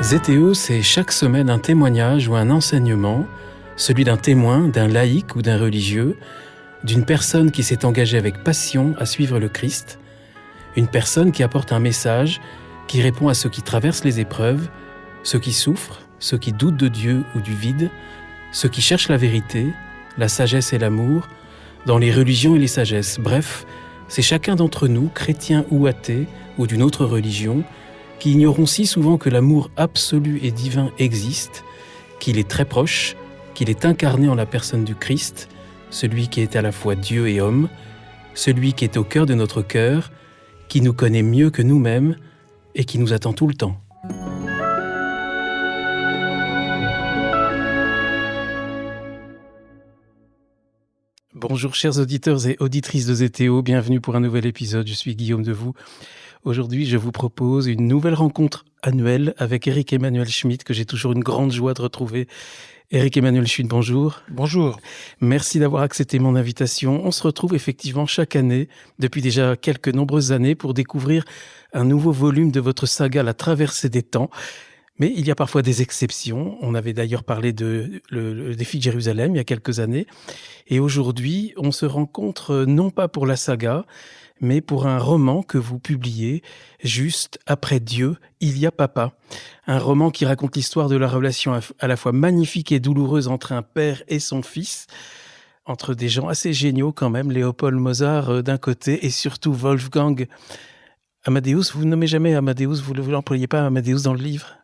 ZTE, c'est chaque semaine un témoignage ou un enseignement, celui d'un témoin, d'un laïc ou d'un religieux, d'une personne qui s'est engagée avec passion à suivre le Christ, une personne qui apporte un message, qui répond à ceux qui traversent les épreuves, ceux qui souffrent, ceux qui doutent de Dieu ou du vide, ceux qui cherchent la vérité, la sagesse et l'amour, dans les religions et les sagesses. Bref, c'est chacun d'entre nous, chrétien ou athée, ou d'une autre religion, qui ignorons si souvent que l'amour absolu et divin existe, qu'il est très proche, qu'il est incarné en la personne du Christ, celui qui est à la fois Dieu et homme, celui qui est au cœur de notre cœur, qui nous connaît mieux que nous-mêmes et qui nous attend tout le temps. Bonjour chers auditeurs et auditrices de ZTO, bienvenue pour un nouvel épisode, je suis Guillaume Devoux. Aujourd'hui, je vous propose une nouvelle rencontre annuelle avec Éric Emmanuel Schmitt, que j'ai toujours une grande joie de retrouver. Éric Emmanuel Schmitt, bonjour. Bonjour. Merci d'avoir accepté mon invitation. On se retrouve effectivement chaque année, depuis déjà quelques nombreuses années, pour découvrir un nouveau volume de votre saga La Traversée des Temps. Mais il y a parfois des exceptions. On avait d'ailleurs parlé de le défi de Jérusalem il y a quelques années. Et aujourd'hui, on se rencontre non pas pour la saga, mais pour un roman que vous publiez juste après Dieu, il y a papa. Un roman qui raconte l'histoire de la relation à la fois magnifique et douloureuse entre un père et son fils, entre des gens assez géniaux quand même, Léopold Mozart d'un côté et surtout Wolfgang Amadeus. Vous ne nommez jamais Amadeus, vous ne l'employez pas Amadeus dans le livre ?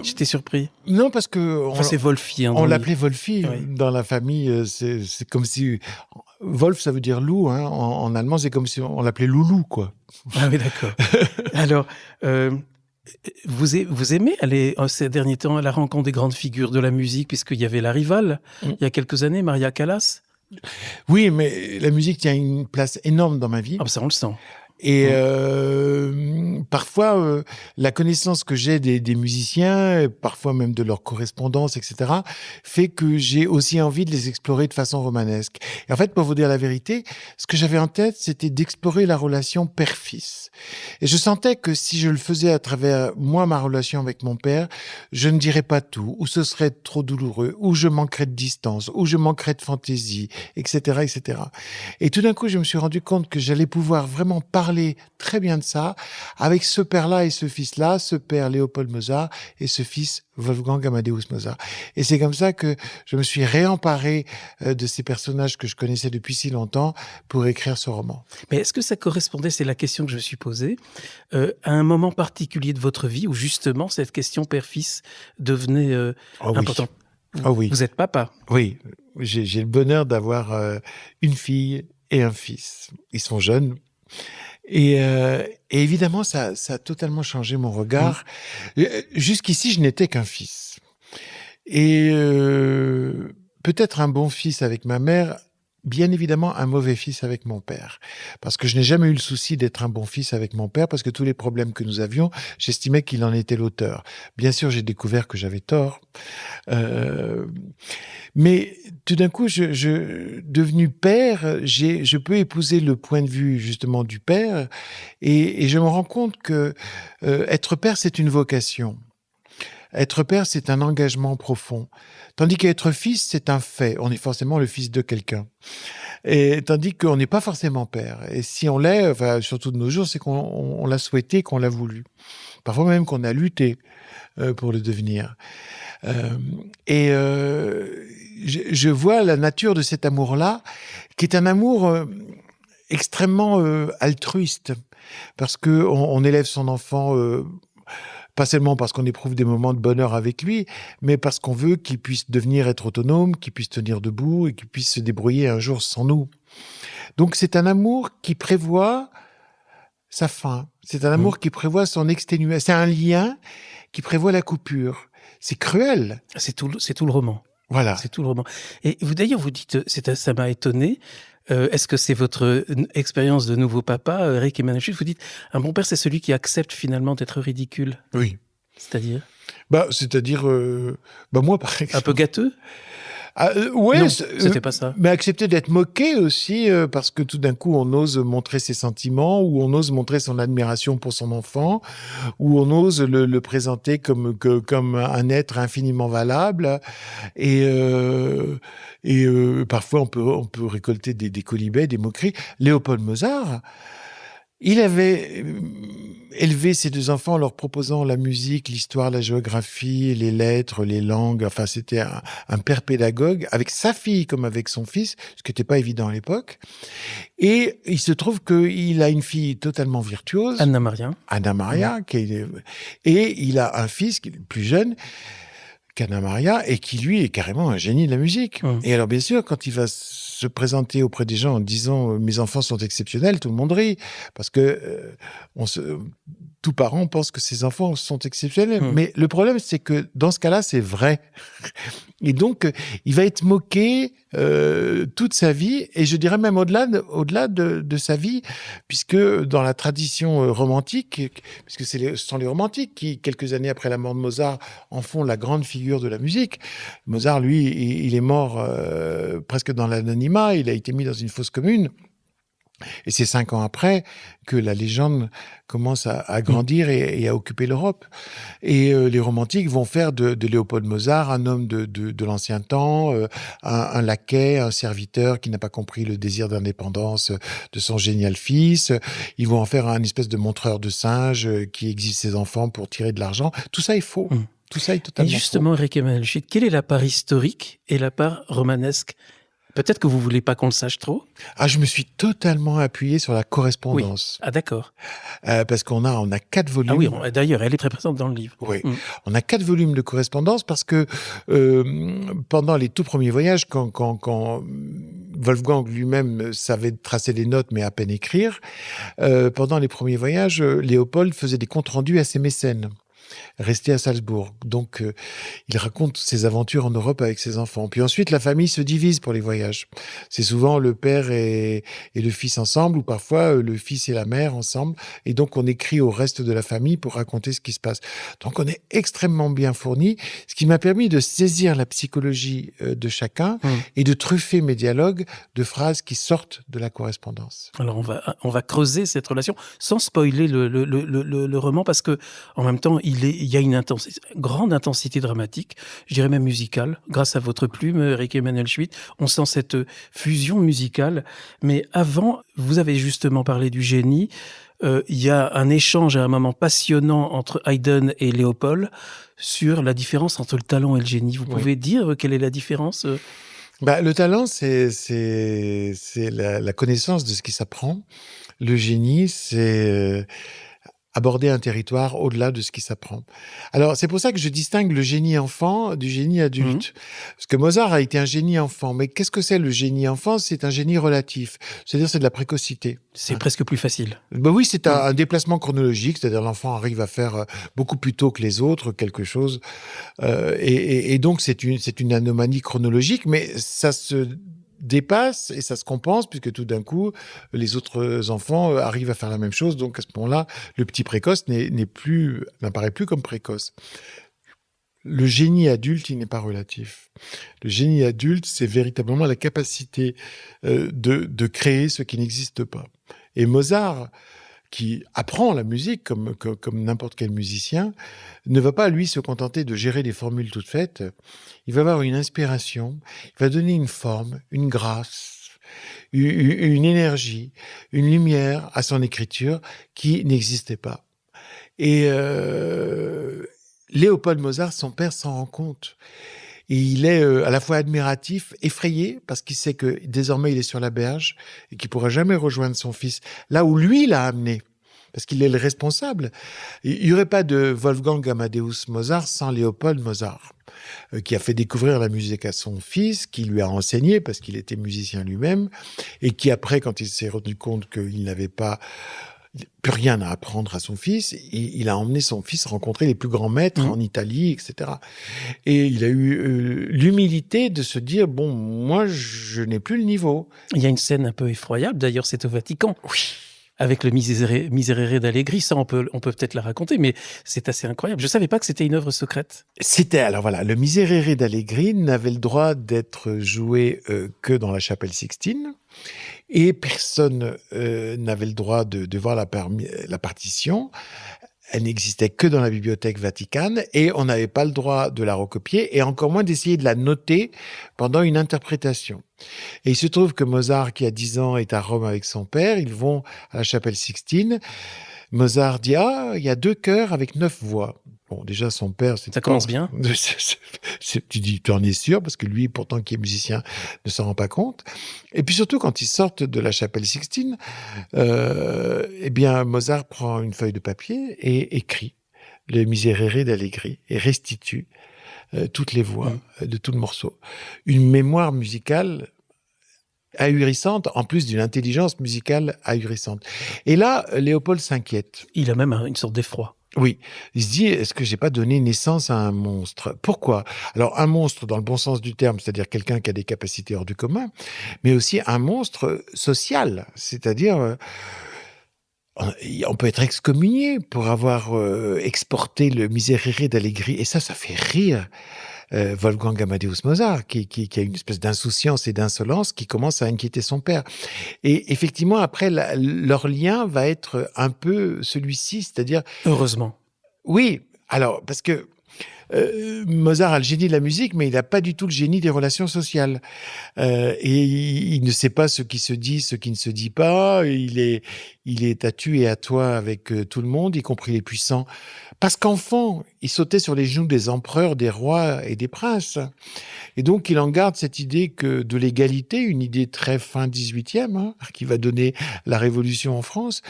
J'étais surpris. Non, parce que c'est Wolfi. On l'appelait Wolfi dans la famille. C'est comme si Wolf, ça veut dire loup. Hein. En allemand, c'est comme si on l'appelait Loulou, quoi. Ah oui, d'accord. Alors, vous aimez aller ces derniers temps à la rencontre des grandes figures de la musique, puisqu'il y avait la Rivale il y a quelques années, Maria Callas. Oui, mais la musique tient une place énorme dans ma vie. Ah, ça on le sent. Et parfois, la connaissance que j'ai des musiciens, parfois même de leur correspondance, etc., fait que j'ai aussi envie de les explorer de façon romanesque. Et en fait, pour vous dire la vérité, ce que j'avais en tête, c'était d'explorer la relation père-fils. Et je sentais que si je le faisais à travers, moi, ma relation avec mon père, je ne dirais pas tout, ou ce serait trop douloureux, ou je manquerais de distance, ou je manquerais de fantaisie, etc., etc. Et tout d'un coup, je me suis rendu compte que j'allais pouvoir vraiment parler très bien de ça avec ce père-là et ce fils-là, ce père Léopold Mozart et ce fils Wolfgang Amadeus Mozart. Et c'est comme ça que je me suis réemparé de ces personnages que je connaissais depuis si longtemps pour écrire ce roman. Mais est-ce que ça correspondait, c'est la question que je me suis posée, à un moment particulier de votre vie où justement cette question père-fils devenait importante? Oui. Vous êtes papa. Oui, j'ai le bonheur d'avoir une fille et un fils. Ils sont jeunes. Et évidemment, ça a totalement changé mon regard. Jusqu'ici, je n'étais qu'un fils. Et peut-être un bon fils avec ma mère, bien évidemment un mauvais fils avec mon père. Parce que je n'ai jamais eu le souci d'être un bon fils avec mon père, parce que tous les problèmes que nous avions, j'estimais qu'il en était l'auteur. Bien sûr, j'ai découvert que j'avais tort. Mais tout d'un coup, devenu père, je peux épouser le point de vue justement du père, et je me rends compte que être père, c'est une vocation. Être père, c'est un engagement profond. Tandis qu'être fils, c'est un fait. On est forcément le fils de quelqu'un. Et tandis qu'on n'est pas forcément père. Et si on l'est, enfin, surtout de nos jours, c'est qu'on l'a souhaité, qu'on l'a voulu. Parfois même qu'on a lutté pour le devenir. Je vois la nature de cet amour-là, qui est un amour extrêmement altruiste, parce que on élève son enfant pas seulement parce qu'on éprouve des moments de bonheur avec lui, mais parce qu'on veut qu'il puisse être autonome, qu'il puisse tenir debout et qu'il puisse se débrouiller un jour sans nous. Donc c'est un amour qui prévoit sa fin. C'est un amour qui prévoit son exténuation. C'est un lien qui prévoit la coupure. C'est cruel. C'est tout le roman. Voilà. C'est tout le roman. Et vous d'ailleurs, vous dites, ça m'a étonné. Est-ce que c'est votre expérience de nouveau papa, Éric Emmanuel Schmitt? Vous dites, un bon père, c'est celui qui accepte finalement d'être ridicule. Oui. C'est-à-dire C'est-à-dire, moi, par exemple. Un peu gâteux? Ouais, Non, c'était pas ça. mais accepter d'être moqué aussi, parce que tout d'un coup, on ose montrer ses sentiments, ou on ose montrer son admiration pour son enfant, ou on ose le présenter comme un être infiniment valable. Et, parfois, on peut récolter des colibets, des moqueries. Léopold Mozart, il avait élevé ses deux enfants en leur proposant la musique, l'histoire, la géographie, les lettres, les langues. Enfin, c'était un père pédagogue avec sa fille comme avec son fils, ce qui n'était pas évident à l'époque. Et il se trouve qu'il a une fille totalement virtuose, Anna Maria. Anna Maria, et il a un fils qui est plus jeune qu'Anna Maria, et qui, lui, est carrément un génie de la musique. Et alors, bien sûr, quand il va se présenter auprès des gens en disant « Mes enfants sont exceptionnels », tout le monde rit, parce que tout parent pense que ses enfants sont exceptionnels. Mais le problème, c'est que dans ce cas-là, c'est vrai. Et donc, il va être moqué toute sa vie, et je dirais même au-delà de sa vie, puisque dans la tradition romantique, puisque ce sont les romantiques qui, quelques années après la mort de Mozart, en font la grande figure de la musique. Mozart, lui, il est mort presque dans l'anonymat, il a été mis dans une fosse commune. Et c'est 5 ans après que la légende commence à grandir et à occuper l'Europe. Et les romantiques vont faire de Léopold Mozart un homme de l'ancien temps, un laquais, un serviteur qui n'a pas compris le désir d'indépendance de son génial fils. Ils vont en faire un espèce de montreur de singes qui exhibe ses enfants pour tirer de l'argent. Tout ça est faux. Tout ça est totalement faux. Et justement, Eric Emmanuel Schmitt, quelle est la part historique et la part romanesque ? Peut-être que vous ne voulez pas qu'on le sache trop. Je me suis totalement appuyé sur la correspondance. Oui. Ah, d'accord. Parce qu'on a 4 volumes. Ah oui, d'ailleurs, elle est très présente dans le livre. Oui, on a 4 volumes de correspondance parce que pendant les tout premiers voyages, quand Wolfgang lui-même savait tracer les notes mais à peine écrire, pendant les premiers voyages, Léopold faisait des comptes rendus à ses mécènes. Resté à Salzbourg. Donc, il raconte ses aventures en Europe avec ses enfants. Puis ensuite, la famille se divise pour les voyages. C'est souvent le père et le fils ensemble, ou parfois le fils et la mère ensemble. Et donc, on écrit au reste de la famille pour raconter ce qui se passe. Donc, on est extrêmement bien fourni, ce qui m'a permis de saisir la psychologie de chacun et de truffer mes dialogues de phrases qui sortent de la correspondance. Alors, on va creuser cette relation sans spoiler le roman, parce que en même temps, il y a une grande intensité dramatique, je dirais même musicale. Grâce à votre plume, Eric Emmanuel Schmitt, on sent cette fusion musicale. Mais avant, vous avez justement parlé du génie. Il y a un échange à un moment passionnant entre Haydn et Léopold sur la différence entre le talent et le génie. Vous pouvez dire quelle est la différence ? Le talent, c'est la connaissance de ce qui s'apprend. Le génie, c'est aborder un territoire au-delà de ce qui s'apprend. Alors, c'est pour ça que je distingue le génie enfant du génie adulte. Parce que Mozart a été un génie enfant. Mais qu'est-ce que c'est le génie enfant ? C'est un génie relatif. C'est-à-dire, c'est de la précocité. C'est presque plus facile. Oui, c'est un déplacement chronologique. C'est-à-dire, l'enfant arrive à faire beaucoup plus tôt que les autres quelque chose. Et donc, c'est une anomalie chronologique, mais ça se dépasse et ça se compense, puisque tout d'un coup, les autres enfants arrivent à faire la même chose. Donc, à ce moment-là, le petit précoce n'apparaît plus comme précoce. Le génie adulte, il n'est pas relatif. Le génie adulte, c'est véritablement la capacité de créer ce qui n'existe pas. Et Mozart, qui apprend la musique comme n'importe quel musicien, ne va pas, lui, se contenter de gérer des formules toutes faites. Il va avoir une inspiration, il va donner une forme, une grâce, une énergie, une lumière à son écriture qui n'existait pas. Et Léopold Mozart, son père, s'en rend compte. Et il est à la fois admiratif, effrayé, parce qu'il sait que désormais il est sur la berge et qu'il ne pourra jamais rejoindre son fils là où lui l'a amené, parce qu'il est le responsable. Il n'y aurait pas de Wolfgang Amadeus Mozart sans Léopold Mozart, qui a fait découvrir la musique à son fils, qui lui a enseigné, parce qu'il était musicien lui-même, et qui après, quand il s'est rendu compte qu'il n'avait pas plus rien à apprendre à son fils, il a emmené son fils rencontrer les plus grands maîtres en Italie, etc. Et il a eu l'humilité de se dire, bon, moi, je n'ai plus le niveau. Il y a une scène un peu effroyable, d'ailleurs, c'est au Vatican. Oui. avec le Miserere d'Allegri. Ça, on peut peut-être la raconter, mais c'est assez incroyable. Je ne savais pas que c'était une œuvre secrète. Alors voilà, le Miserere d'Allegri n'avait le droit d'être joué que dans la chapelle Sixtine, et personne n'avait le droit de voir la partition. Elle n'existait que dans la bibliothèque Vaticane, et on n'avait pas le droit de la recopier, et encore moins d'essayer de la noter pendant une interprétation. Et il se trouve que Mozart, qui a 10 ans, est à Rome avec son père. Ils vont à la chapelle Sixtine. Mozart dit « Ah, il y a 2 chœurs avec 9 voix ». Bon, déjà, son père... Ça commence bien. Tu dis, tu en es sûr, parce que lui, pourtant, qui est musicien, ne s'en rend pas compte. Et puis surtout, quand ils sortent de la chapelle Sixtine, eh bien, Mozart prend une feuille de papier et écrit le Miserere d'Allegri et restitue toutes les voix de tout le morceau. Une mémoire musicale ahurissante, en plus d'une intelligence musicale ahurissante. Et là, Léopold s'inquiète. Il a même une sorte d'effroi. Oui, il se dit, est-ce que j'ai pas donné naissance à un monstre? Pourquoi? Alors, un monstre dans le bon sens du terme, c'est-à-dire quelqu'un qui a des capacités hors du commun, mais aussi un monstre social, c'est-à-dire on peut être excommunié pour avoir exporté le Miserere d'Allegri, et ça fait rire Wolfgang Amadeus Mozart, qui a une espèce d'insouciance et d'insolence qui commence à inquiéter son père. Et effectivement, après, leur lien va être un peu celui-ci, c'est-à-dire... Heureusement. Oui, alors, parce que Mozart a le génie de la musique, mais il n'a pas du tout le génie des relations sociales. Et il ne sait pas ce qui se dit, ce qui ne se dit pas. Il est à tu et à toi avec tout le monde, y compris les puissants. Parce qu'enfant, il sautait sur les genoux des empereurs, des rois et des princes. Et donc, il en garde cette idée de l'égalité, une idée très fin 18e, qui va donner la révolution en France.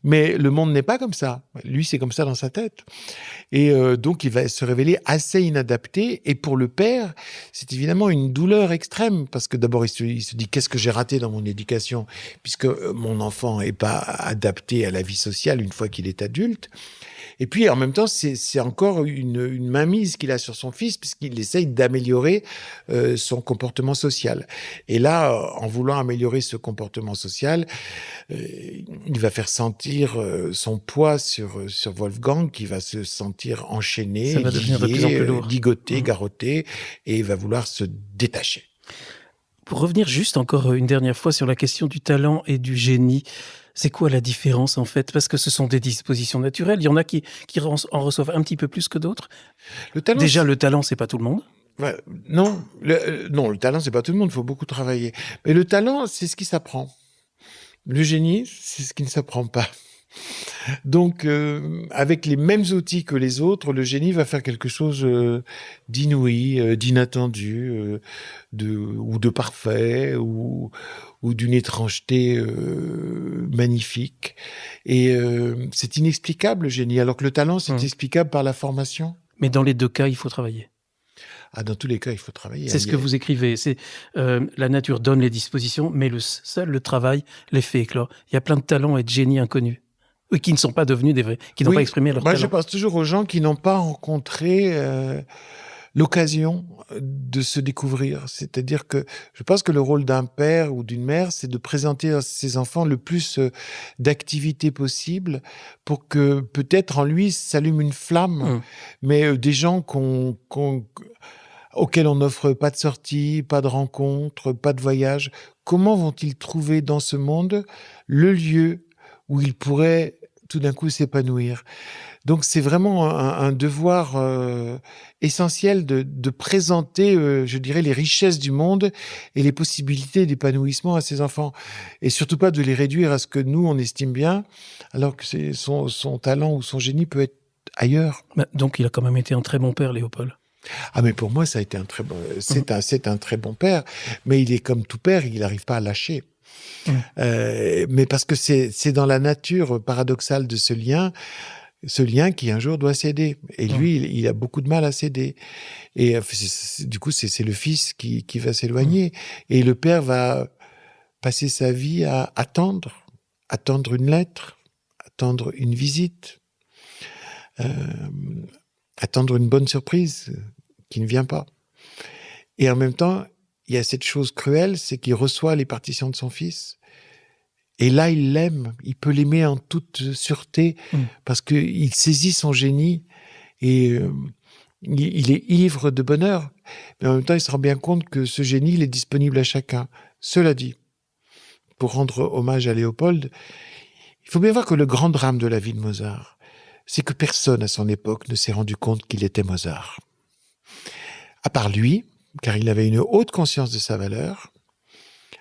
Mais le monde n'est pas comme ça. Lui, c'est comme ça dans sa tête. Et donc, il va se révéler assez inadapté. Et pour le père, c'est évidemment une douleur extrême, parce que d'abord, il se dit, qu'est-ce que j'ai raté dans mon éducation, puisque mon enfant n'est pas adapté à la vie sociale une fois qu'il est adulte. Et puis, en même temps, c'est encore une mainmise qu'il a sur son fils, puisqu'il essaye d'améliorer son comportement social. Et là, en voulant améliorer ce comportement social, il va faire sentir son poids sur Wolfgang, qui va se sentir enchaîné, ça va devenir de plus en plus lourd, ligoté, garrotté, et il va vouloir se détacher. Pour revenir juste encore une dernière fois sur la question du talent et du génie, c'est quoi la différence en fait? Parce que ce sont des dispositions naturelles. Il y en a qui en reçoivent un petit peu plus que d'autres. Le talent, c'est pas tout le monde. Ouais, non, le talent, c'est pas tout le monde. Il faut beaucoup travailler. Mais le talent, c'est ce qui s'apprend. Le génie, c'est ce qui ne s'apprend pas. Donc, avec les mêmes outils que les autres, le génie va faire quelque chose d'inouï, d'inattendu, ou de parfait, ou d'une étrangeté magnifique. Et c'est inexplicable, le génie, alors que le talent, c'est explicable par la formation. Mais dans les 2 cas, il faut travailler. Ah, dans tous les cas, il faut travailler. C'est ce que vous écrivez. C'est la nature donne les dispositions, mais seul le travail les fait éclore. Il y a plein de talents et de génies inconnus, qui ne sont pas devenus des vrais, qui n'ont pas exprimé leur talent. Moi, je pense toujours aux gens qui n'ont pas rencontré l'occasion de se découvrir. C'est-à-dire que je pense que le rôle d'un père ou d'une mère, c'est de présenter à ses enfants le plus d'activités possible pour que peut-être en lui s'allume une flamme. Mais des gens auxquels on n'offre pas de sortie, pas de rencontre, pas de voyage, comment vont-ils trouver dans ce monde le lieu où ils pourraient tout d'un coup s'épanouir? Donc c'est vraiment un devoir essentiel de présenter, je dirais, les richesses du monde et les possibilités d'épanouissement à ses enfants. Et surtout pas de les réduire à ce que nous, on estime bien, alors que son talent ou son génie peut être ailleurs. Donc il a quand même été un très bon père, Léopold. Ah, mais pour moi, ça a été un très bon... C'est un très bon père, mais il est comme tout père, il n'arrive pas à lâcher. Mais parce que c'est dans la nature paradoxale de ce lien qui un jour doit céder. Et lui, il a beaucoup de mal à céder. Et du coup, c'est le fils qui va s'éloigner. Et le père va passer sa vie à attendre une lettre, attendre une visite, attendre une bonne surprise qui ne vient pas. Et en même temps, il y a cette chose cruelle, c'est qu'il reçoit les partitions de son fils Et là, il l'aime. Il peut l'aimer en toute sûreté parce qu'il saisit son génie et il est ivre de bonheur. Mais en même temps, il se rend bien compte que ce génie, il est disponible à chacun. Cela dit, pour rendre hommage à Léopold, il faut bien voir que le grand drame de la vie de Mozart, c'est que personne à son époque ne s'est rendu compte qu'il était Mozart. À part lui, car il avait une haute conscience de sa valeur,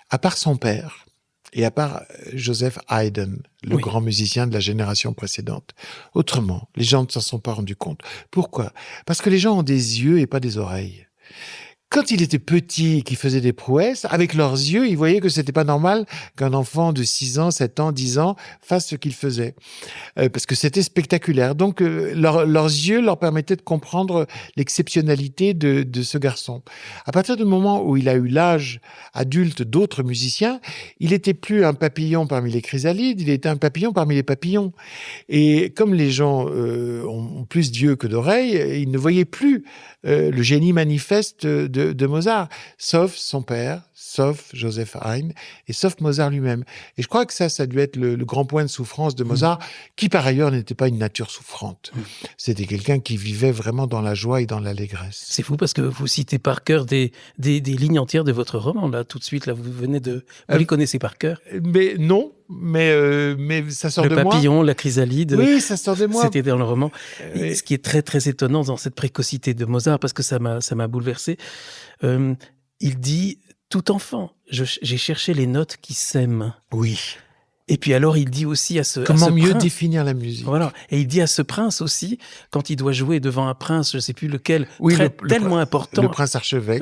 à part son père, et à part Joseph Haydn, le grand musicien de la génération précédente. Autrement, les gens ne s'en sont pas rendus compte. Pourquoi ? Parce que les gens ont des yeux et pas des oreilles. Quand il était petit et qu'il faisait des prouesses, avec leurs yeux, ils voyaient que c'était pas normal qu'un enfant de 6 ans, 7 ans, 10 ans fasse ce qu'il faisait. Parce que c'était spectaculaire. Donc, leurs yeux leur permettaient de comprendre l'exceptionnalité de ce garçon. À partir du moment où il a eu l'âge adulte d'autres musiciens, il était plus un papillon parmi les chrysalides, il était un papillon parmi les papillons. Et comme les gens ont plus d'yeux que d'oreilles, ils ne voyaient plus le génie manifeste de Mozart, sauf son père, sauf Joseph Haydn et sauf Mozart lui-même. Et je crois que ça a dû être le grand point de souffrance de Mozart, qui par ailleurs n'était pas une nature souffrante. C'était quelqu'un qui vivait vraiment dans la joie et dans l'allégresse. C'est fou parce que vous citez par cœur des lignes entières de votre roman, là, tout de suite, là, vous venez de... Vous les connaissez par cœur ? Mais non, mais ça sort de moi. Le papillon, la chrysalide. Oui, ça sort de moi. C'était dans le roman. Ce qui est très, très étonnant dans cette précocité de Mozart, parce que ça m'a bouleversé, il dit... Tout enfant, j'ai cherché les notes qui s'aiment. Oui. Et puis alors, il dit aussi à ce Comment mieux prince, définir la musique. Voilà. Et il dit à ce prince aussi, quand il doit jouer devant un prince, je ne sais plus lequel, tellement important. Le prince archevêque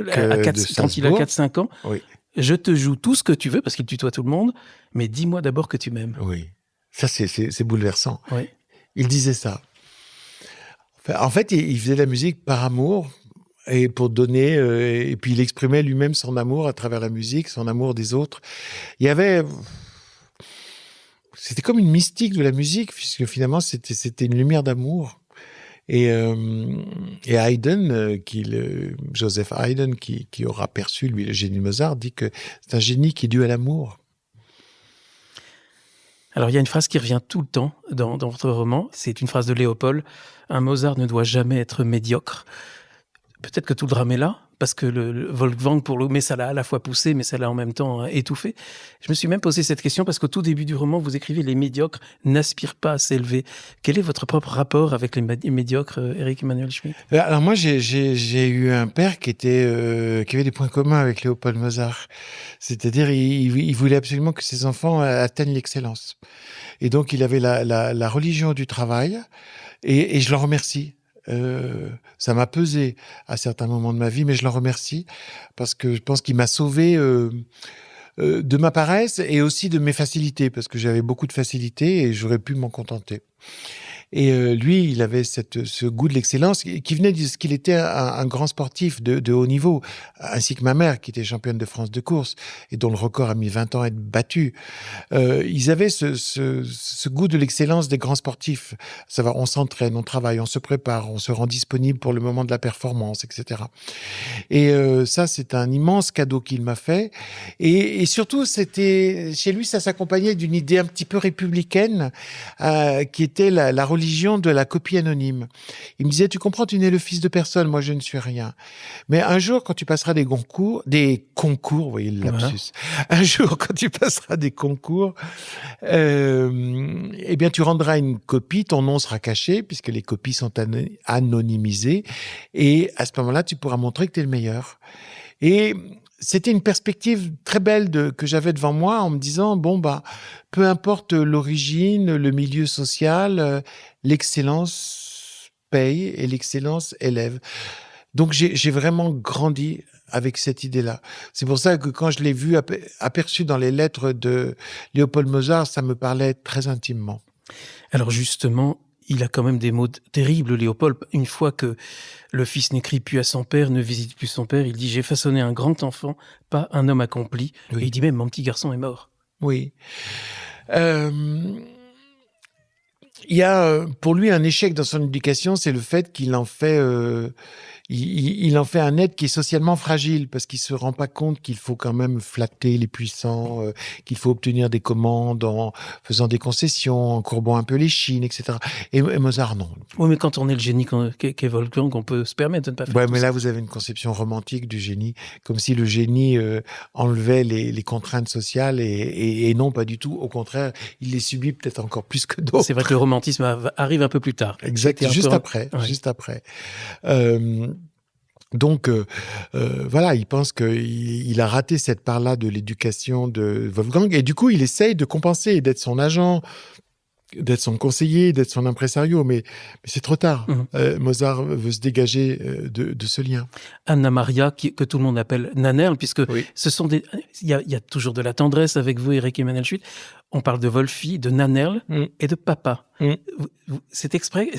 quand il a 4-5 ans. Oui. Je te joue tout ce que tu veux, parce qu'il tutoie tout le monde, mais dis-moi d'abord que tu m'aimes. Oui. Ça, c'est bouleversant. Oui. Il disait ça. En fait, il faisait la musique par amour, et pour donner, et puis il exprimait lui-même son amour à travers la musique, son amour des autres. C'était comme une mystique de la musique, puisque finalement c'était une lumière d'amour. Et Haydn, Joseph Haydn, qui aura perçu lui le génie de Mozart, dit que c'est un génie qui est dû à l'amour. Alors il y a une phrase qui revient tout le temps dans votre roman, c'est une phrase de Léopold. Un Mozart ne doit jamais être médiocre. Peut-être que tout le drame est là, parce que le Wolfgang, mais ça l'a à la fois poussé, mais ça l'a en même temps étouffé. Je me suis même posé cette question, parce qu'au tout début du roman, vous écrivez « Les médiocres n'aspirent pas à s'élever ». Quel est votre propre rapport avec les médiocres, Éric Emmanuel Schmitt ? Alors moi, j'ai eu un père qui avait des points communs avec Léopold Mozart. C'est-à-dire, il voulait absolument que ses enfants atteignent l'excellence. Et donc, il avait la religion du travail, et je l'en remercie. Ça m'a pesé à certains moments de ma vie, mais je l'en remercie parce que je pense qu'il m'a sauvé de ma paresse et aussi de mes facilités, parce que j'avais beaucoup de facilités et j'aurais pu m'en contenter. Et lui, il avait ce goût de l'excellence qui venait de ce qu'il était un grand sportif de haut niveau, ainsi que ma mère, qui était championne de France de course et dont le record a mis 20 ans à être battu. Ils avaient ce goût de l'excellence des grands sportifs. Ça va, on s'entraîne, on travaille, on se prépare, on se rend disponible pour le moment de la performance, etc. Et ça, c'est un immense cadeau qu'il m'a fait. Et surtout, chez lui, ça s'accompagnait d'une idée un petit peu républicaine, qui était la religion de la copie anonyme. Il me disait, tu comprends, tu n'es le fils de personne, moi je ne suis rien. Mais un jour, quand tu passeras des concours, vous voyez le lapsus, un jour, quand tu passeras des concours, eh bien, tu rendras une copie, ton nom sera caché, puisque les copies sont anonymisées, et à ce moment-là, tu pourras montrer que tu es le meilleur. Et c'était une perspective très belle que j'avais devant moi en me disant, peu importe l'origine, le milieu social, l'excellence paye et l'excellence élève. Donc j'ai vraiment grandi avec cette idée-là. C'est pour ça que quand je l'ai vu aperçu dans les lettres de Léopold Mozart, ça me parlait très intimement. Alors justement, il a quand même des mots terribles, Léopold. Une fois que le fils n'écrit plus à son père, ne visite plus son père, il dit « J'ai façonné un grand enfant, pas un homme accompli. Oui. » Et il dit même « Mon petit garçon est mort. » Oui. Il y a pour lui un échec dans son éducation, c'est le fait qu'il en fait il en fait un être qui est socialement fragile parce qu'il se rend pas compte qu'il faut quand même flatter les puissants, qu'il faut obtenir des commandes en faisant des concessions, en courbant un peu les chines, etc. Et Mozart, non. Oui, mais quand on est le génie qu'est Wolfgang, on peut se permettre de ne pas faire Ouais, tout mais ça. là, vous avez une conception romantique du génie, comme si le génie enlevait les contraintes sociales et non, pas du tout. Au contraire, il les subit peut-être encore plus que d'autres. C'est vrai que le romantisme arrive un peu plus tard. Exact, C'était un juste peu après, ouais. juste après. Donc, voilà, il pense qu'il a raté cette part-là de l'éducation de Wolfgang et du coup, il essaye de compenser, d'être son agent, d'être son conseiller, d'être son impresario, mais c'est trop tard. Mhm. Mozart veut se dégager de ce lien. Anna Maria, que tout le monde appelle Nannerl, puisque Oui. ce sont il y a toujours de la tendresse avec vous, Eric Emmanuel Schmitt. On parle de Wolfi, de Nannerl et de papa. C'est exprès?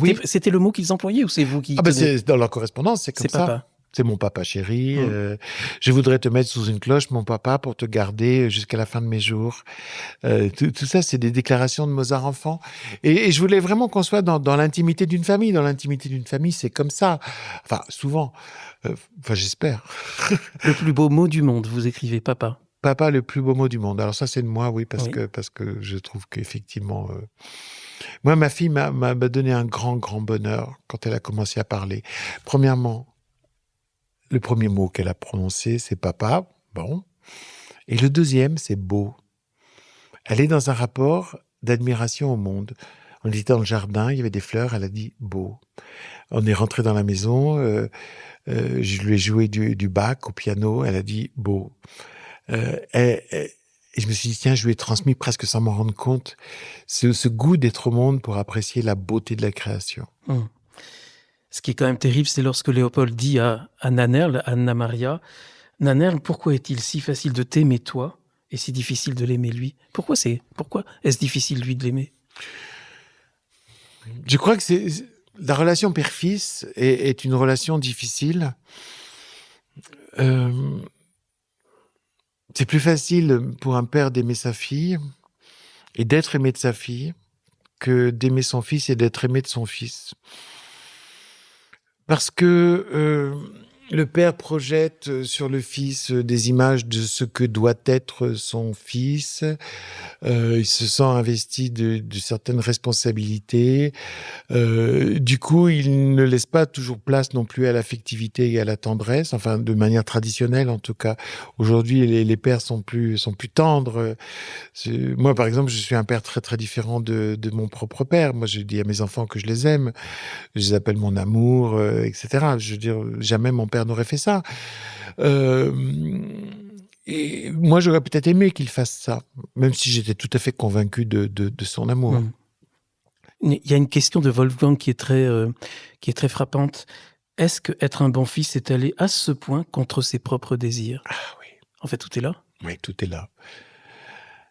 Oui. C'était le mot qu'ils employaient ou c'est vous qui c'est dans leur correspondance, c'est comme ça. Papa. C'est mon papa chéri. Je voudrais te mettre sous une cloche, mon papa, pour te garder jusqu'à la fin de mes jours. Tout ça, c'est des déclarations de Mozart enfant. Et je voulais vraiment qu'on soit dans l'intimité d'une famille. Dans l'intimité d'une famille, c'est comme ça. Enfin, souvent. Enfin, j'espère. Le plus beau mot du monde, vous écrivez papa. Papa, le plus beau mot du monde. Alors ça, c'est de moi, oui, parce que je trouve qu'effectivement... Moi, ma fille m'a donné un grand, grand bonheur quand elle a commencé à parler. Premièrement, le premier mot qu'elle a prononcé, c'est papa. Bon. Et le deuxième, c'est beau. Elle est dans un rapport d'admiration au monde. On était dans le jardin, il y avait des fleurs, elle a dit beau. On est rentré dans la maison, je lui ai joué du Bach au piano, elle a dit beau. Et je me suis dit, tiens, je lui ai transmis presque sans m'en rendre compte ce goût d'être au monde pour apprécier la beauté de la création. Ce qui est quand même terrible, c'est lorsque Léopold dit à Nannerl, à Anna Maria, Nannerl, pourquoi est-il si facile de t'aimer toi et si difficile de l'aimer lui? Pourquoi est-ce difficile lui de l'aimer? Je crois que la relation père-fils est une relation difficile. C'est plus facile pour un père d'aimer sa fille et d'être aimé de sa fille que d'aimer son fils et d'être aimé de son fils. Parce que le père projette sur le fils des images de ce que doit être son fils. Il se sent investi de certaines responsabilités. Du coup, il ne laisse pas toujours place non plus à l'affectivité et à la tendresse, enfin de manière traditionnelle en tout cas. Aujourd'hui, les pères sont plus tendres. Moi, par exemple, je suis un père très très différent de mon propre père. Moi, je dis à mes enfants que je les aime, je les appelle mon amour, etc. Je veux dire, jamais mon père n'aurait fait ça. Et moi, j'aurais peut-être aimé qu'il fasse ça, même si j'étais tout à fait convaincu de son amour. Il y a une question de Wolfgang qui est très frappante. Est-ce qu'être un bon fils est allé à ce point contre ses propres désirs? Ah oui. En fait, tout est là. Oui, tout est là.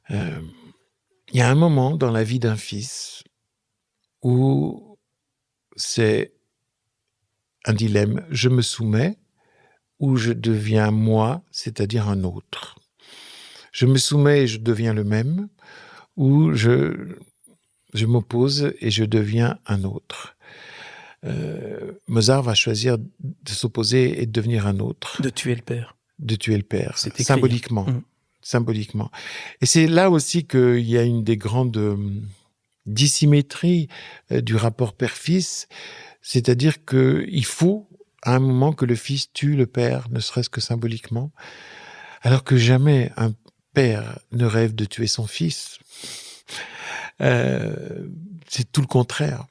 Il y a un moment dans la vie d'un fils où c'est un dilemme. Je me soumets ou je deviens moi, c'est-à-dire un autre. Je me soumets et je deviens le même, ou je m'oppose et je deviens un autre. Mozart va choisir de s'opposer et de devenir un autre. De tuer le père. De tuer le père, C'est écrit, symboliquement. Symboliquement. Et c'est là aussi qu'il y a une des grandes dissymétries du rapport père-fils, c'est-à-dire qu'il faut à un moment que le fils tue le père, ne serait-ce que symboliquement, alors que jamais un père ne rêve de tuer son fils. C'est tout le contraire.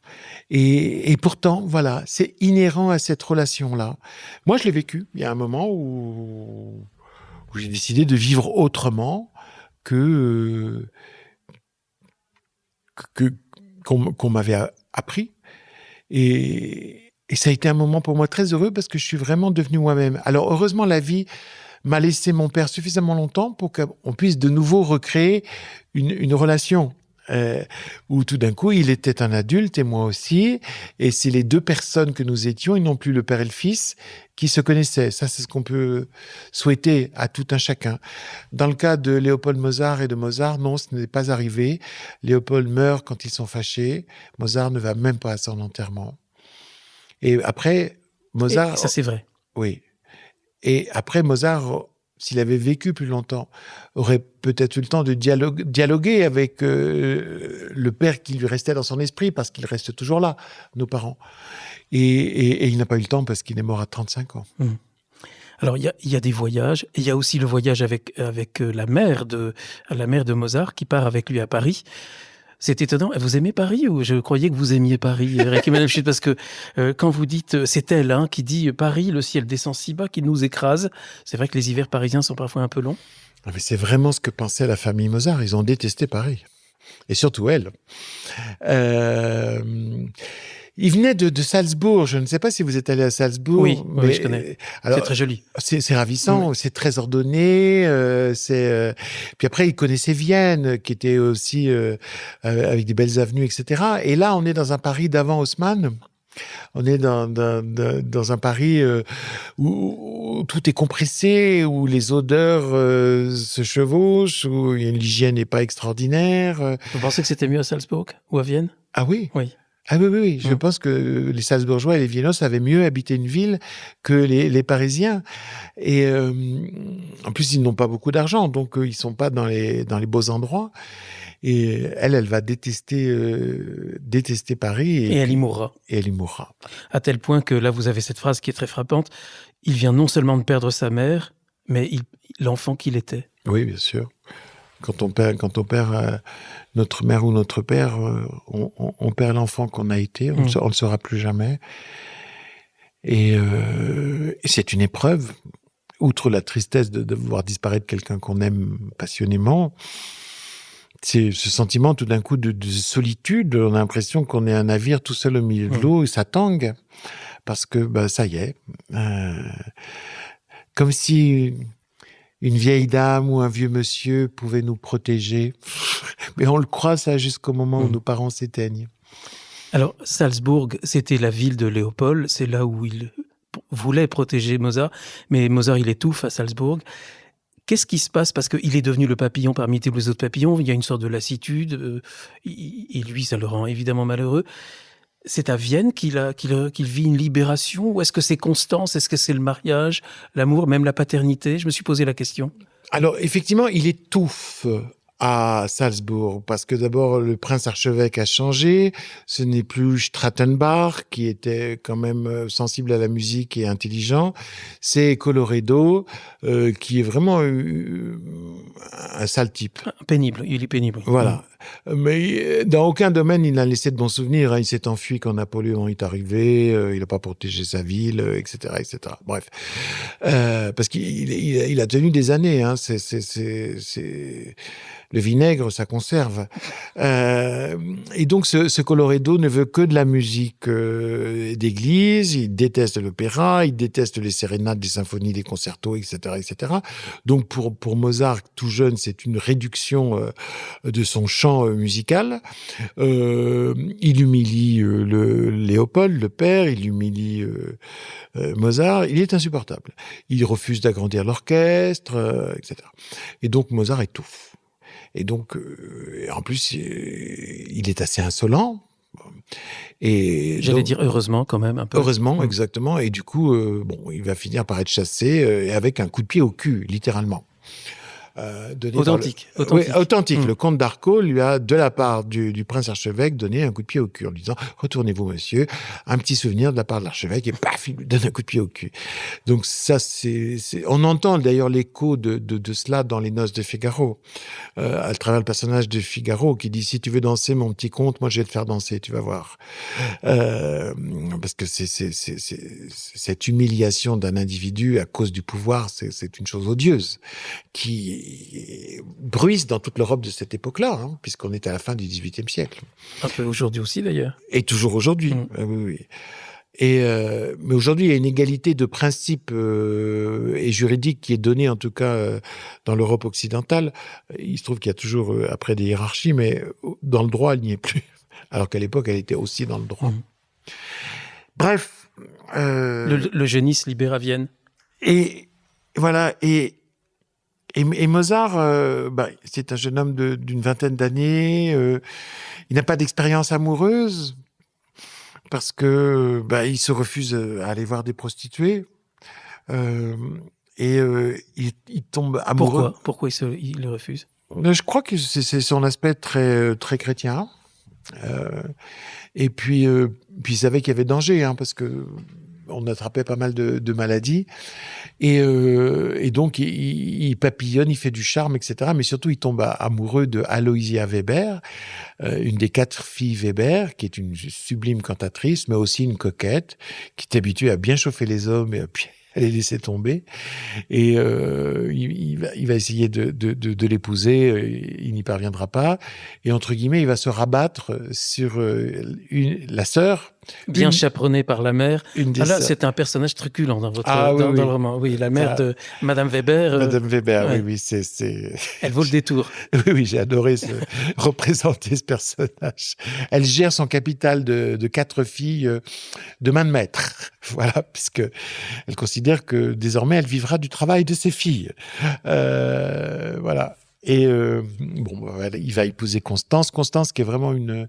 Et pourtant, voilà, c'est inhérent à cette relation-là. Moi, je l'ai vécu. Il y a un moment où j'ai décidé de vivre autrement qu'on m'avait appris. Et ça a été un moment pour moi très heureux parce que je suis vraiment devenu moi-même. Alors, heureusement, la vie m'a laissé mon père suffisamment longtemps pour qu'on puisse de nouveau recréer une relation. où tout d'un coup, il était un adulte et moi aussi, et c'est les deux personnes que nous étions, et non plus le père et le fils, qui se connaissaient. Ça, c'est ce qu'on peut souhaiter à tout un chacun. Dans le cas de Léopold Mozart et de Mozart, non, ce n'est pas arrivé. Léopold meurt quand ils sont fâchés. Mozart ne va même pas à son enterrement. Et après, Mozart... Et ça, c'est vrai. Oui. Et après, Mozart, s'il avait vécu plus longtemps, aurait peut-être eu le temps de dialoguer avec le père qui lui restait dans son esprit, parce qu'il reste toujours là, nos parents. Et il n'a pas eu le temps parce qu'il est mort à 35 ans. Alors, il y a des voyages. Il y a aussi le voyage avec la mère de Mozart qui part avec lui à Paris. C'est étonnant. Vous aimez Paris ou je croyais que vous aimiez Paris, Eric Emmanuel Schmitt, parce que quand vous dites, c'est elle qui dit Paris, le ciel descend si bas qu'il nous écrase. C'est vrai que les hivers parisiens sont parfois un peu longs. Mais c'est vraiment ce que pensait la famille Mozart. Ils ont détesté Paris. Et surtout elle. Il venait de Salzbourg. Je ne sais pas si vous êtes allé à Salzbourg. Oui, mais oui, je connais. C'est très joli. C'est ravissant, c'est très ordonné. Puis après, il connaissait Vienne, qui était aussi avec des belles avenues, etc. Et là, on est dans un Paris d'avant Haussmann. On est dans un Paris où tout est compressé, où les odeurs se chevauchent, où l'hygiène n'est pas extraordinaire. Vous pensez que c'était mieux à Salzbourg ou à Vienne? Ah oui? Oui. Ah oui. Je pense que les Salzbourgeois et les Viennois savaient mieux habiter une ville que les Parisiens. Et en plus, ils n'ont pas beaucoup d'argent, donc ils sont pas dans les beaux endroits. Et elle va détester Paris. Et elle y mourra. Et elle y mourra. À tel point que là, vous avez cette phrase qui est très frappante. Il vient non seulement de perdre sa mère, mais l'enfant qu'il était. Oui, bien sûr. Quand on perd notre mère ou notre père, on perd l'enfant qu'on a été. On ne le saura plus jamais. Et c'est une épreuve. Outre la tristesse de voir disparaître quelqu'un qu'on aime passionnément, c'est ce sentiment tout d'un coup de solitude. On a l'impression qu'on est un navire tout seul au milieu de l'eau et ça tangue. Parce que ça y est. Comme si une vieille dame ou un vieux monsieur pouvait nous protéger. Mais on le croit ça jusqu'au moment où nos parents s'éteignent. Alors, Salzbourg, c'était la ville de Léopold. C'est là où il voulait protéger Mozart. Mais Mozart, il étouffe à Salzbourg. Qu'est-ce qui se passe? Parce qu'il est devenu le papillon parmi tous les autres papillons. Il y a une sorte de lassitude. Et lui, ça le rend évidemment malheureux. C'est à Vienne qu'il vit une libération? Ou est-ce que c'est Constance? Est-ce que c'est le mariage, l'amour, même la paternité? Je me suis posé la question. Alors, effectivement, il étouffe à Salzbourg, parce que d'abord, le prince archevêque a changé. Ce n'est plus Strattenbach, qui était quand même sensible à la musique et intelligent. C'est Colloredo, qui est vraiment un sale type. Pénible, il est pénible. Voilà. Mais dans aucun domaine, il n'a laissé de bons souvenirs. Il s'est enfui quand Napoléon est arrivé. Il n'a pas protégé sa ville, etc., etc. Bref, parce qu'il a tenu des années. C'est le vinaigre, ça conserve. Et donc, ce Colloredo ne veut que de la musique d'église. Il déteste l'opéra. Il déteste les sérénades, les symphonies, les concertos, etc., etc. Donc, pour Mozart, tout jeune, c'est une réduction de son champ musical. Il humilie Léopold, le père, il humilie Mozart. Il est insupportable. Il refuse d'agrandir l'orchestre, etc. Et donc Mozart étouffe. Et donc, en plus, il est assez insolent. Et j'allais dire heureusement quand même un peu. Heureusement, exactement. Et du coup, il va finir par être chassé avec un coup de pied au cul, littéralement. Authentique. Oui, authentique. Le comte d'Arco lui a, de la part du prince archevêque, donné un coup de pied au cul en lui disant « Retournez-vous, monsieur ». Un petit souvenir de la part de l'archevêque et paf, il lui donne un coup de pied au cul. Donc ça, on entend d'ailleurs l'écho de cela dans Les Noces de Figaro, à travers le personnage de Figaro qui dit « Si tu veux danser, mon petit comte, moi je vais te faire danser, tu vas voir ». Parce que c'est cette humiliation d'un individu à cause du pouvoir, c'est une chose odieuse qui bruisse dans toute l'Europe de cette époque-là, puisqu'on est à la fin du XVIIIe siècle. Un peu aujourd'hui aussi, d'ailleurs. Et toujours aujourd'hui, oui. Mais aujourd'hui, il y a une égalité de principe et juridique qui est donnée, en tout cas dans l'Europe occidentale. Il se trouve qu'il y a toujours après des hiérarchies, mais dans le droit, elle n'y est plus. Alors qu'à l'époque, elle était aussi dans le droit. Bref. Le génie se libère à Vienne. Et voilà. Et Mozart, c'est un jeune homme d'une vingtaine d'années. Il n'a pas d'expérience amoureuse parce que il se refuse à aller voir des prostituées. Il tombe amoureux. Pourquoi il le refuse? Je crois que c'est son aspect très, très chrétien. Et puis il savait qu'il y avait danger, parce que on attrapait pas mal de maladies. Et donc, il papillonne, il fait du charme, etc. Mais surtout, il tombe amoureux de Aloysia Weber, une des 4 filles Weber, qui est une sublime cantatrice, mais aussi une coquette, qui est habituée à bien chauffer les hommes et puis à les laisser tomber. Et il va essayer de l'épouser, il n'y parviendra pas. Et entre guillemets, il va se rabattre sur la sœur. Bien chaperonnée par la mère. Là, c'est un personnage truculent dans le roman. Oui, la mère de Madame Weber. Madame Weber, oui, c'est... Elle vaut le détour. Oui, j'ai adoré représenter ce personnage. Elle gère son capital de 4 filles de main de maître. Voilà, puisque elle considère que désormais, elle vivra du travail de ses filles. Voilà. Et il va épouser Constance. Constance, qui est vraiment une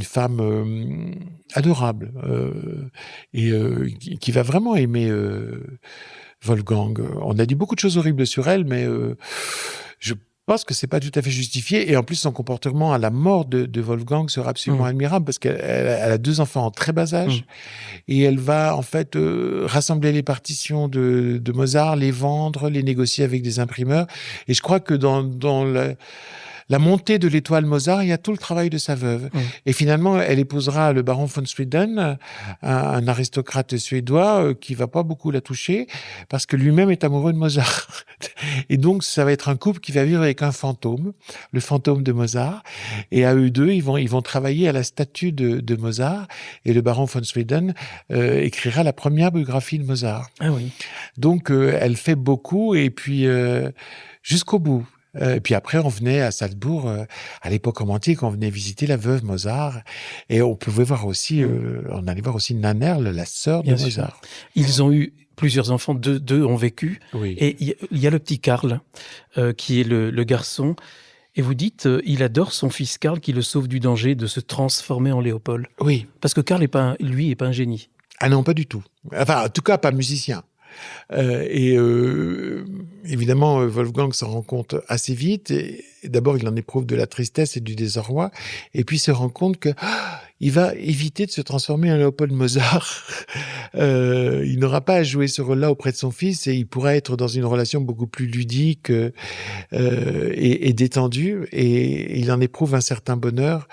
femme adorable et qui va vraiment aimer Wolfgang. On a dit beaucoup de choses horribles sur elle, mais je pense que c'est pas tout à fait justifié. Et en plus, son comportement à la mort de Wolfgang sera absolument admirable parce qu'elle a 2 enfants en très bas âge et elle va en fait rassembler les partitions de Mozart, les vendre, les négocier avec des imprimeurs. Et je crois que dans la montée de l'étoile Mozart, il y a tout le travail de sa veuve. Et finalement, elle épousera le baron von Swinden, un aristocrate suédois qui va pas beaucoup la toucher parce que lui-même est amoureux de Mozart. Et donc, ça va être un couple qui va vivre avec un fantôme, le fantôme de Mozart. Et à eux deux, ils vont travailler à la statue de Mozart. Et le baron von Swinden écrira la première biographie de Mozart. Ah oui. Donc, elle fait beaucoup et puis jusqu'au bout. Et puis après, on venait à Salzbourg, à l'époque romantique, on venait visiter la veuve Mozart. Et on pouvait voir aussi, on allait voir aussi Nannerl, la sœur de Mozart. Ils ont eu plusieurs enfants, deux ont vécu. Oui. Et il y a le petit Karl, qui est le garçon. Et vous dites, il adore son fils Karl qui le sauve du danger de se transformer en Léopold. Oui. Parce que Karl est pas un génie. Ah non, pas du tout. Enfin, en tout cas, pas musicien. Évidemment, Wolfgang s'en rend compte assez vite. Et d'abord, il en éprouve de la tristesse et du désarroi. Et puis, il se rend compte que il va éviter de se transformer en Léopold Mozart. Il n'aura pas à jouer ce rôle-là auprès de son fils et il pourra être dans une relation beaucoup plus ludique et détendue. Et il en éprouve un certain bonheur.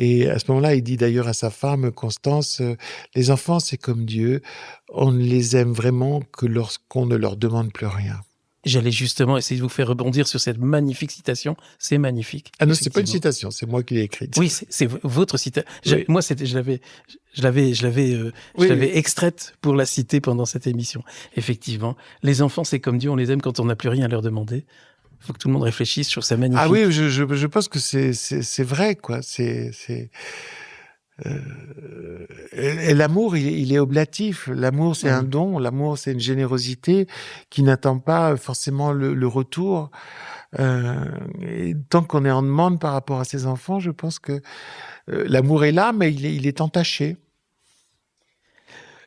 Et à ce moment-là, il dit d'ailleurs à sa femme, Constance, les enfants, c'est comme Dieu. On ne les aime vraiment que lorsqu'on ne leur demande plus rien. J'allais justement essayer de vous faire rebondir sur cette magnifique citation. C'est magnifique. Ah non, c'est pas une citation, c'est moi qui l'ai écrite. Oui, c'est votre citation. Oui. Moi, je l'avais extraite pour la citer pendant cette émission. Effectivement, les enfants, c'est comme Dieu, on les aime quand on n'a plus rien à leur demander. Il faut que tout le monde réfléchisse sur sa magnifique. Ah oui, je pense que c'est vrai, quoi. Et l'amour, il est oblatif. L'amour, c'est un don. L'amour, c'est une générosité qui n'attend pas forcément le retour. Et tant qu'on est en demande par rapport à ses enfants, je pense que l'amour est là, mais il est entaché.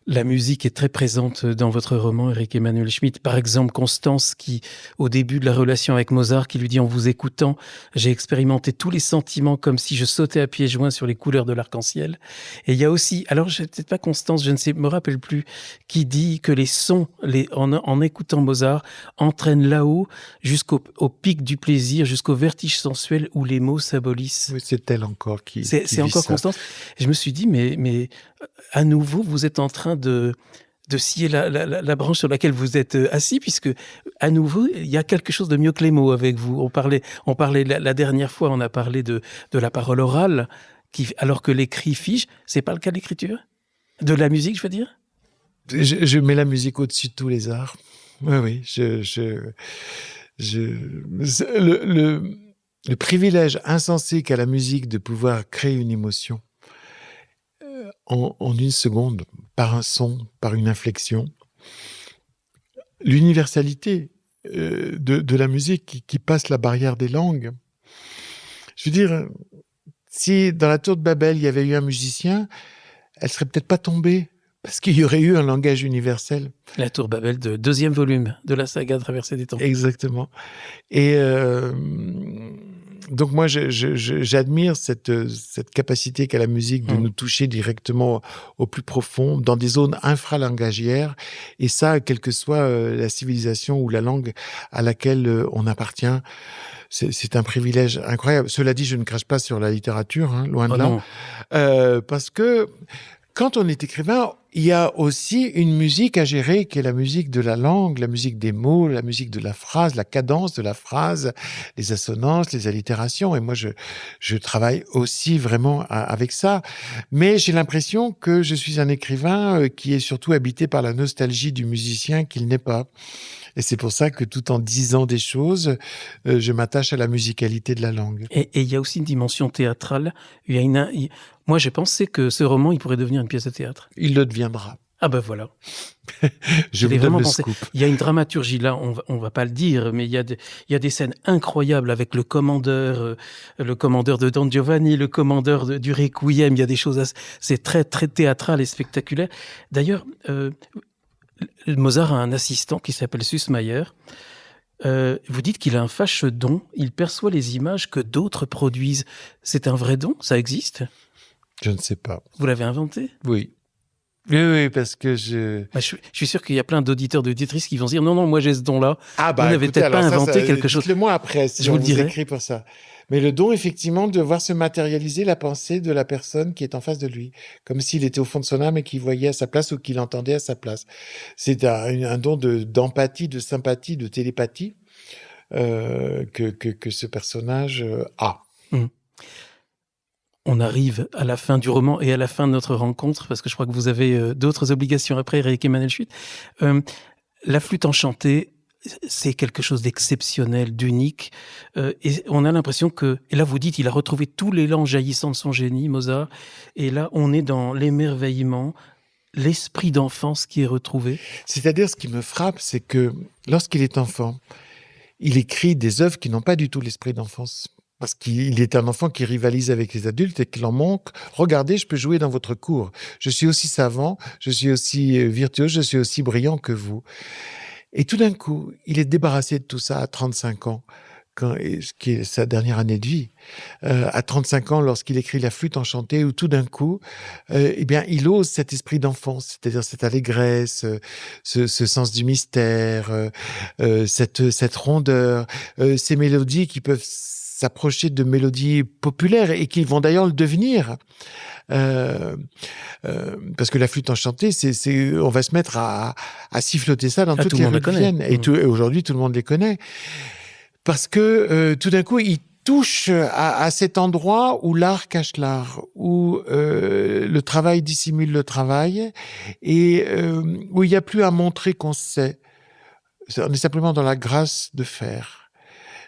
La musique est très présente dans votre roman, Éric Emmanuel Schmitt. Par exemple, Constance, qui, au début de la relation avec Mozart, qui lui dit « En vous écoutant, j'ai expérimenté tous les sentiments comme si je sautais à pieds joints sur les couleurs de l'arc-en-ciel. » Et il y a aussi, alors peut-être pas Constance, je ne me rappelle plus, qui dit que les sons, en écoutant Mozart, entraînent là-haut jusqu'au pic du plaisir, jusqu'au vertige sensuel où les mots s'abolissent. Oui, c'est elle encore qui C'est encore ça. Constance. Et je me suis dit, mais à nouveau, vous êtes en train de scier la branche sur laquelle vous êtes assis, puisque à nouveau, il y a quelque chose de mieux que les mots avec vous. On parlait la dernière fois, on a parlé de la parole orale, alors que l'écrit fige. C'est pas le cas de l'écriture ? De la musique, je veux dire? Je mets la musique au-dessus de tous les arts. Oui, oui. Le privilège insensé qu'a la musique de pouvoir créer une émotion en une seconde, par un son, par une inflexion. L'universalité de la musique qui passe la barrière des langues. Je veux dire, si dans la tour de Babel, il y avait eu un musicien, elle serait peut-être pas tombée, parce qu'il y aurait eu un langage universel. La Tour Babel, de 2e volume de la saga Traversée des temps. Exactement. Et donc moi, j'admire cette capacité qu'a la musique de nous toucher directement au plus profond, dans des zones infralangagières, et ça, quelle que soit la civilisation ou la langue à laquelle on appartient. C'est un privilège incroyable. Cela dit, je ne crache pas sur la littérature, hein, loin de là. Parce que quand on est écrivain, il y a aussi une musique à gérer qui est la musique de la langue, la musique des mots, la musique de la phrase, la cadence de la phrase, les assonances, les allitérations. Et moi, je travaille aussi vraiment avec ça. Mais j'ai l'impression que je suis un écrivain qui est surtout habité par la nostalgie du musicien qu'il n'est pas. Et c'est pour ça que tout en disant des choses, je m'attache à la musicalité de la langue. Et il y a aussi une dimension théâtrale. Moi, j'ai pensé que ce roman, il pourrait devenir une pièce de théâtre. Il le deviendra. Ah ben voilà. Je vous donne le scoop. Il y a une dramaturgie là, on va pas le dire, mais il y a des scènes incroyables avec le commandeur de Don Giovanni, le commandeur du Requiem. Il y a des choses, c'est très très théâtral et spectaculaire. D'ailleurs, Mozart a un assistant qui s'appelle Süssmayer. Vous dites qu'il a un fâcheux don. Il perçoit les images que d'autres produisent. C'est un vrai don? Ça existe? Je ne sais pas. Vous l'avez inventé? Oui. Oui, parce que je suis sûr qu'il y a plein d'auditeurs, d'auditrices qui vont se dire non, moi j'ai ce don-là. Ah vous n'avez peut-être pas inventé quelque chose. Dites-le moi après, si je vous dirai. Écrit pour ça. Mais le don, effectivement, de voir se matérialiser la pensée de la personne qui est en face de lui, comme s'il était au fond de son âme et qu'il voyait à sa place ou qu'il entendait à sa place. C'est un don d'empathie, de sympathie, de télépathie que ce personnage a. On arrive à la fin du roman et à la fin de notre rencontre, parce que je crois que vous avez d'autres obligations après, Eric Emmanuel Schmitt. La flûte enchantée, c'est quelque chose d'exceptionnel, d'unique. Et on a l'impression que... Et là, vous dites, il a retrouvé tout l'élan jaillissant de son génie, Mozart. Et là, on est dans l'émerveillement, l'esprit d'enfance qui est retrouvé. C'est-à-dire, ce qui me frappe, c'est que lorsqu'il est enfant, il écrit des œuvres qui n'ont pas du tout l'esprit d'enfance. Parce qu'il est un enfant qui rivalise avec les adultes et qui leur montre « Regardez, je peux jouer dans votre cour. Je suis aussi savant, je suis aussi virtuose, je suis aussi brillant que vous. » Et tout d'un coup, il est débarrassé de tout ça à 35 ans, ce qui est sa dernière année de vie. À 35 ans, lorsqu'il écrit La flûte enchantée, où tout d'un coup, il ose cet esprit d'enfance, c'est-à-dire cette allégresse, ce sens du mystère, cette rondeur, ces mélodies qui peuvent s'approcher de mélodies populaires et qui vont d'ailleurs le devenir. Parce que la flûte enchantée, on va se mettre à siffloter ça dans toutes les rues de Vienne. Et aujourd'hui, tout le monde les connaît. Parce que tout d'un coup, il touche à cet endroit où l'art cache l'art, où le travail dissimule le travail, et où il n'y a plus à montrer qu'on sait. On est simplement dans la grâce de faire.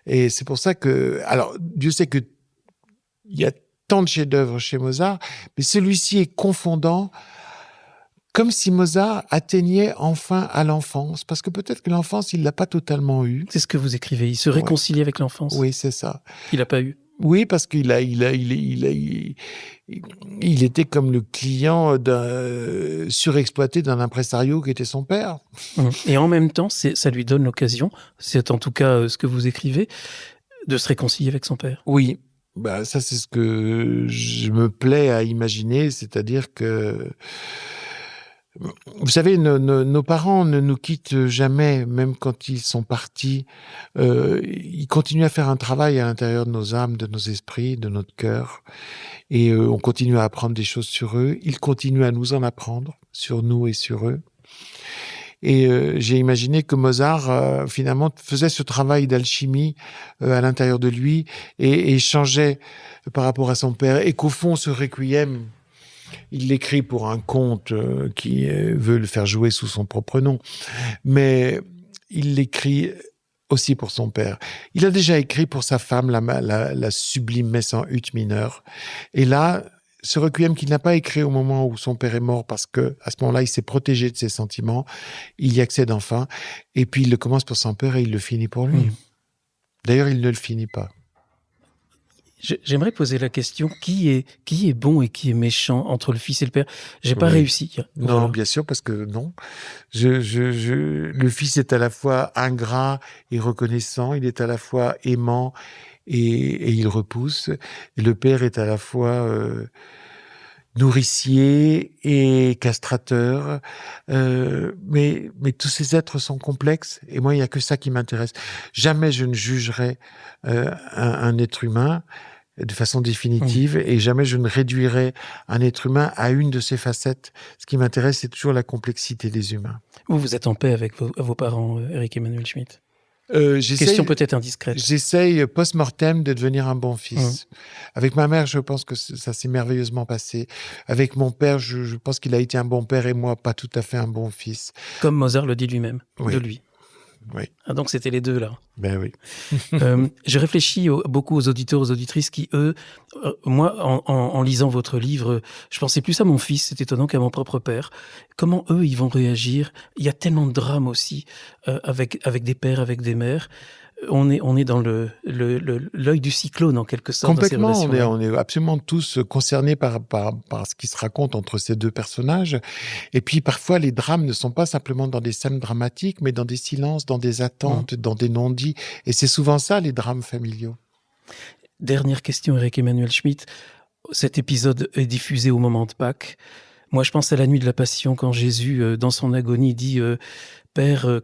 Et c'est pour ça que... Alors, Dieu sait qu'il y a tant de chefs-d'œuvre chez Mozart, mais celui-ci est confondant, comme si Mozart atteignait enfin à l'enfance, parce que peut-être que l'enfance, il l'a pas totalement eu. C'est ce que vous écrivez, il se réconcilie avec l'enfance. Oui, c'est ça. Il l'a pas eu. Oui, parce qu'il il était comme le client surexploité d'un impresario qui était son père. Et en même temps, ça lui donne l'occasion, c'est en tout cas ce que vous écrivez, de se réconcilier avec son père. Oui, ça c'est ce que je me plais à imaginer, c'est-à-dire que vous savez, nos parents ne nous quittent jamais, même quand ils sont partis. Ils continuent à faire un travail à l'intérieur de nos âmes, de nos esprits, de notre cœur. Et on continue à apprendre des choses sur eux. Ils continuent à nous en apprendre, sur nous et sur eux. Et j'ai imaginé que Mozart, finalement, faisait ce travail d'alchimie à l'intérieur de lui et changeait par rapport à son père. Et qu'au fond, ce requiem Il l'écrit pour un comte qui veut le faire jouer sous son propre nom. Mais il l'écrit aussi pour son père. Il a déjà écrit pour sa femme la sublime messe en ut mineur. Et là, ce requiem qu'il n'a pas écrit au moment où son père est mort, parce que à ce moment-là, il s'est protégé de ses sentiments, il y accède enfin. Et puis, il le commence pour son père et il le finit pour lui. D'ailleurs, il ne le finit pas. J'aimerais poser la question, qui est bon et qui est méchant entre le fils et le père? J'ai pas réussi. Non, Voilà. bien sûr, parce que non. Le fils est à la fois ingrat et reconnaissant, il est à la fois aimant et il repousse. Et le père est à la fois nourricier et castrateur. Mais tous ces êtres sont complexes et moi, il n'y a que ça qui m'intéresse. Jamais je ne jugerai un être humain de façon définitive et jamais je ne réduirai un être humain à une de ses facettes. Ce qui m'intéresse, c'est toujours la complexité des humains. Vous êtes en paix avec vos parents, Éric Emmanuel Schmitt? Question peut-être indiscrète. J'essaye post-mortem de devenir un bon fils. Avec ma mère, je pense que ça s'est merveilleusement passé. Avec mon père, je pense qu'il a été un bon père et moi, pas tout à fait un bon fils. Comme Mozart le dit lui-même, de lui. Oui. Ah, donc c'était les deux là. Ben oui. Je réfléchis beaucoup aux auditeurs, aux auditrices qui, eux, moi, en lisant votre livre, je pensais plus à mon fils, c'est étonnant, qu'à mon propre père. Comment eux, ils vont réagir? Il y a tellement de drames aussi avec des pères, avec des mères. On est dans l'œil du cyclone, en quelque sorte. Complètement, dans ces relations-là. on est absolument tous concernés par ce qui se raconte entre ces deux personnages. Et puis parfois, les drames ne sont pas simplement dans des scènes dramatiques, mais dans des silences, dans des attentes, dans des non-dits. Et c'est souvent ça, les drames familiaux. Dernière question, Éric Emmanuel Schmitt. Cet épisode est diffusé au moment de Pâques. Moi, je pense à la nuit de la Passion, quand Jésus, dans son agonie, dit « Père,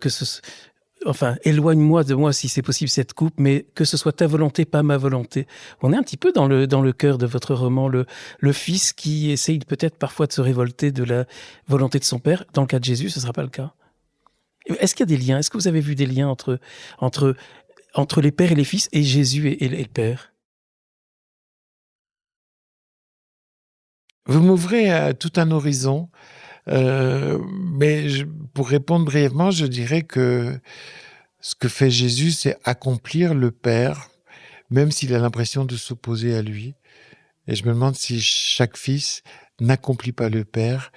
éloigne-moi de moi si c'est possible cette coupe, mais que ce soit ta volonté, pas ma volonté. » On est un petit peu dans le cœur de votre roman, le fils qui essaye peut-être parfois de se révolter de la volonté de son père. Dans le cas de Jésus, ce ne sera pas le cas. Est-ce qu'il y a des liens? Est-ce que vous avez vu des liens entre les pères et les fils et Jésus et le père? Vous m'ouvrez tout un horizon, mais pour répondre brièvement, je dirais que ce que fait Jésus, c'est accomplir le Père, même s'il a l'impression de s'opposer à lui. Et je me demande si chaque fils n'accomplit pas le Père,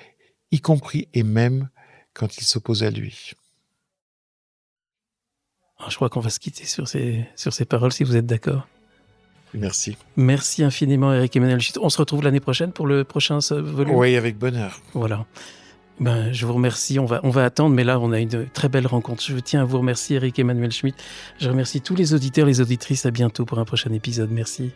y compris et même quand il s'oppose à lui. Je crois qu'on va se quitter sur ces paroles, si vous êtes d'accord. Merci. Merci infiniment, Éric Emmanuel Schmitt. On se retrouve l'année prochaine pour le prochain volume. Oui, avec bonheur. Voilà. Je vous remercie. On va attendre, mais là, on a une très belle rencontre. Je tiens à vous remercier, Éric Emmanuel Schmitt. Je remercie tous les auditeurs, les auditrices. À bientôt pour un prochain épisode. Merci.